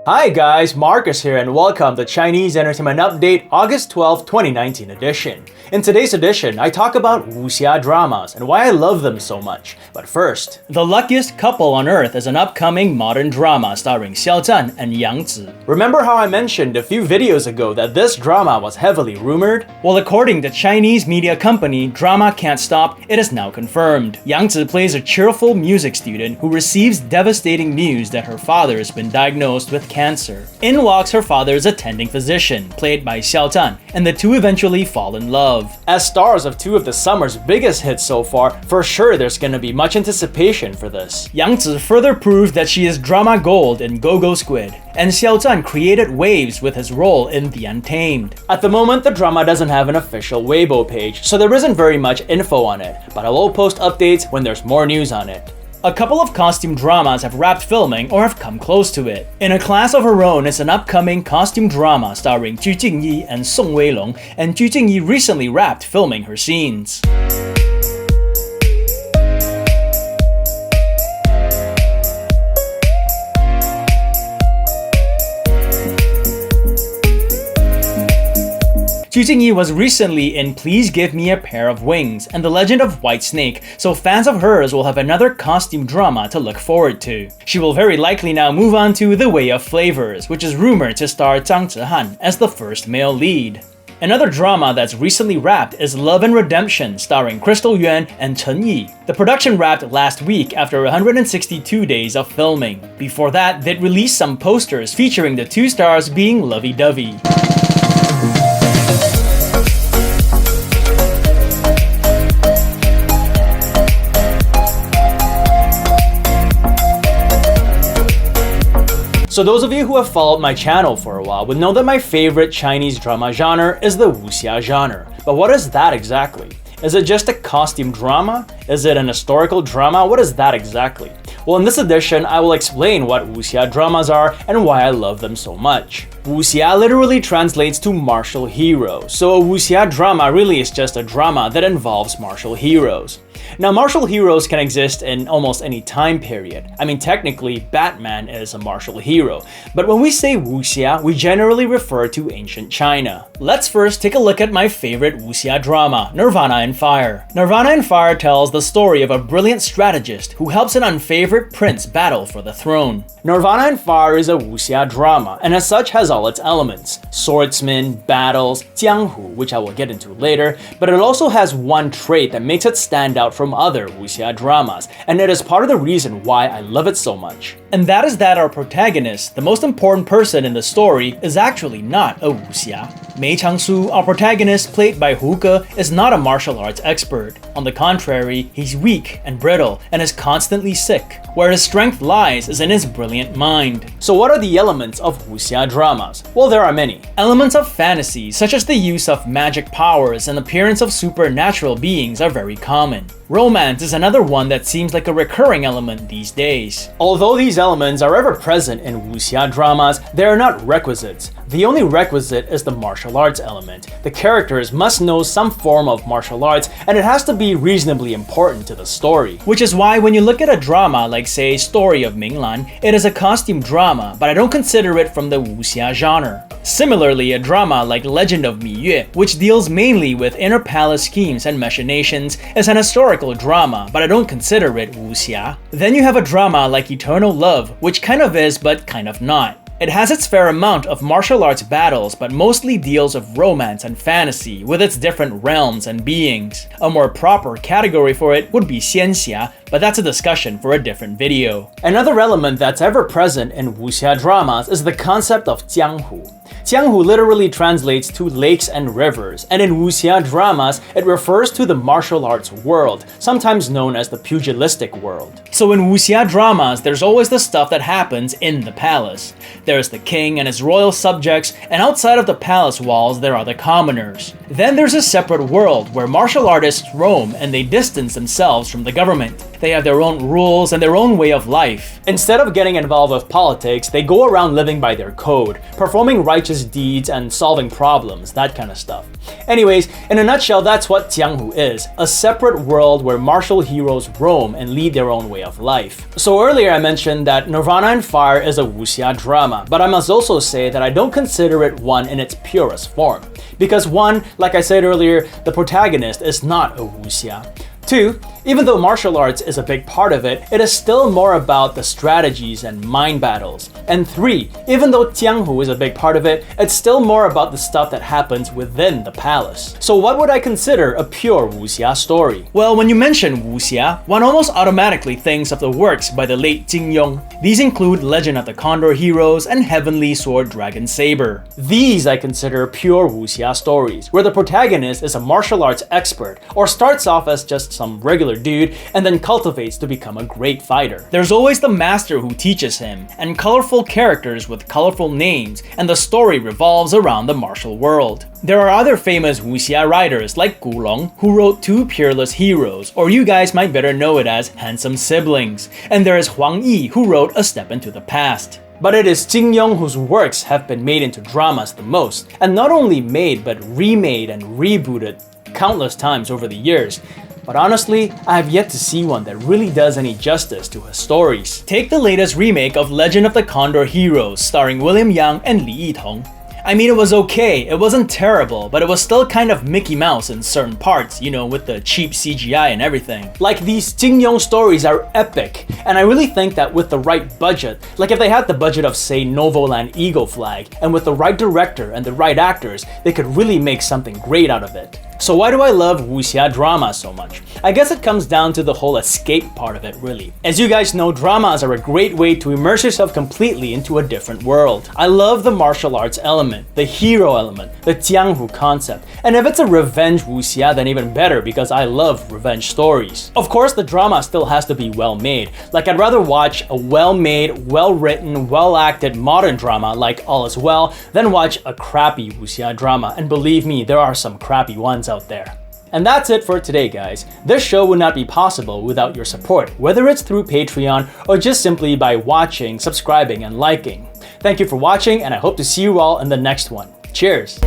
Hi guys, Marcus here and welcome to Chinese Entertainment Update August 12, 2019 edition. In today's edition, I talk about Wuxia dramas and why I love them so much. But first, The Luckiest Couple on Earth is an upcoming modern drama starring Xiao Zhan and Yang Zi. Remember how I mentioned a few videos ago that this drama was heavily rumored? Well, according to Chinese media company Drama Can't Stop, it is now confirmed. Yang Zi plays a cheerful music student who receives devastating news that her father has been diagnosed with cancer. In walks her father's attending physician, played by Xiao Zhan, and the two eventually fall in love. As stars of two of the summer's biggest hits so far, for sure there's gonna be much anticipation for this. Yang Zi further proved that she is drama gold in Go-Go Squid, and Xiao Zhan created waves with his role in The Untamed. At the moment, the drama doesn't have an official Weibo page, so there isn't very much info on it, but I will post updates when there's more news on it. A couple of costume dramas have wrapped filming or have come close to it. In a Class of Her Own is an upcoming costume drama starring Ju Jingyi and Song Weilong, and Ju Jingyi recently wrapped filming her scenes. Ju Jingyi was recently in Please Give Me a Pair of Wings and The Legend of White Snake, so fans of hers will have another costume drama to look forward to. She will very likely now move on to The Way of Flavors, which is rumored to star Zhang Zihan as the first male lead. Another drama that's recently wrapped is Love and Redemption, starring Crystal Yuan and Chen Yi. The production wrapped last week after 162 days of filming. Before that, they'd released some posters featuring the two stars being lovey-dovey. So those of you who have followed my channel for a while would know that my favorite Chinese drama genre is the Wuxia genre. But what is that exactly? Is it just a costume drama? Is it an historical drama? What is that exactly? Well, in this edition, I will explain what Wuxia dramas are and why I love them so much. Wuxia literally translates to martial hero, so a Wuxia drama really is just a drama that involves martial heroes. Now, martial heroes can exist in almost any time period. I mean, technically, Batman is a martial hero. But when we say Wuxia, we generally refer to ancient China. Let's first take a look at my favorite Wuxia drama, Nirvana and Fire. Nirvana and Fire tells the story of a brilliant strategist who helps an unfavored prince battle for the throne. Nirvana and Fire is a Wuxia drama, and as such has all its elements. Swordsmen, battles, jianghu, which I will get into later, but it also has one trait that makes it stand out from other Wuxia dramas, and it is part of the reason why I love it so much. And that is that our protagonist, the most important person in the story, is actually not a Wuxia. Mei Changsu, our protagonist played by Hu Ge, is not a martial arts expert. On the contrary, he's weak and brittle and is constantly sick. Where his strength lies is in his brilliant mind. So what are the elements of Wuxia dramas? Well, there are many. Elements of fantasy, such as the use of magic powers and appearance of supernatural beings, are very common. Romance is another one that seems like a recurring element these days. Although these elements are ever present in Wuxia dramas, they are not requisites. The only requisite is the martial arts element. The characters must know some form of martial arts, and it has to be reasonably important to the story. Which is why when you look at a drama like, say, Story of Minglan, it is a costume drama, but I don't consider it from the Wuxia genre. Similarly, a drama like Legend of Mi Yue, which deals mainly with inner palace schemes and machinations, is an historical drama, but I don't consider it Wuxia. Then you have a drama like Eternal Love, which kind of is, but kind of not. It has its fair amount of martial arts battles, but mostly deals of romance and fantasy with its different realms and beings. A more proper category for it would be xianxia, but that's a discussion for a different video. Another element that's ever present in Wuxia dramas is the concept of jianghu. Jianghu literally translates to lakes and rivers, and in Wuxia dramas, it refers to the martial arts world, sometimes known as the pugilistic world. So in Wuxia dramas, there's always the stuff that happens in the palace. There's the king and his royal subjects, and outside of the palace walls, there are the commoners. Then there's a separate world where martial artists roam and they distance themselves from the government. They have their own rules and their own way of life. Instead of getting involved with politics, they go around living by their code, performing righteous deeds and solving problems, that kind of stuff. Anyways, in a nutshell, that's what Jianghu is, a separate world where martial heroes roam and lead their own way of life. So earlier I mentioned that Nirvana and Fire is a wuxia drama, but I must also say that I don't consider it one in its purest form. Because one, like I said earlier, the protagonist is not a wuxia. Two, even though martial arts is a big part of it, it is still more about the strategies and mind battles. And three, even though Jianghu is a big part of it, it's still more about the stuff that happens within the palace. So what would I consider a pure wuxia story? Well, when you mention wuxia, one almost automatically thinks of the works by the late Jin Yong. These include Legend of the Condor Heroes and Heavenly Sword Dragon Saber. These I consider pure wuxia stories, where the protagonist is a martial arts expert or starts off as just some regular dude and then cultivates to become a great fighter. There's always the master who teaches him, and colorful characters with colorful names, and the story revolves around the martial world. There are other famous wuxia writers like Gu Long, who wrote Two Peerless Heroes, or you guys might better know it as Handsome Siblings. And there is Huang Yi, who wrote A Step into the Past. But it is Jin Yong whose works have been made into dramas the most, and not only made but remade and rebooted countless times over the years. But honestly, I have yet to see one that really does any justice to his stories. Take the latest remake of Legend of the Condor Heroes starring William Yang and Li Yitong. I mean, it was okay, it wasn't terrible, but it was still kind of Mickey Mouse in certain parts, you know, with the cheap CGI and everything. Like, these Jin Yong stories are epic, and I really think that with the right budget, like if they had the budget of, say, Novoland Eagle Flag, and with the right director and the right actors, they could really make something great out of it. So why do I love wuxia drama so much? I guess it comes down to the whole escape part of it, really. As you guys know, dramas are a great way to immerse yourself completely into a different world. I love the martial arts element, the hero element, the Jianghu concept, and if it's a revenge wuxia, then even better because I love revenge stories. Of course, the drama still has to be well made. Like, I'd rather watch a well-made, well-written, well-acted modern drama like All Is Well than watch a crappy wuxia drama, and believe me, there are some crappy ones out there. And that's it for today, guys. This show would not be possible without your support, whether it's through Patreon or just simply by watching, subscribing, and liking. Thank you for watching, and I hope to see you all in the next one. Cheers!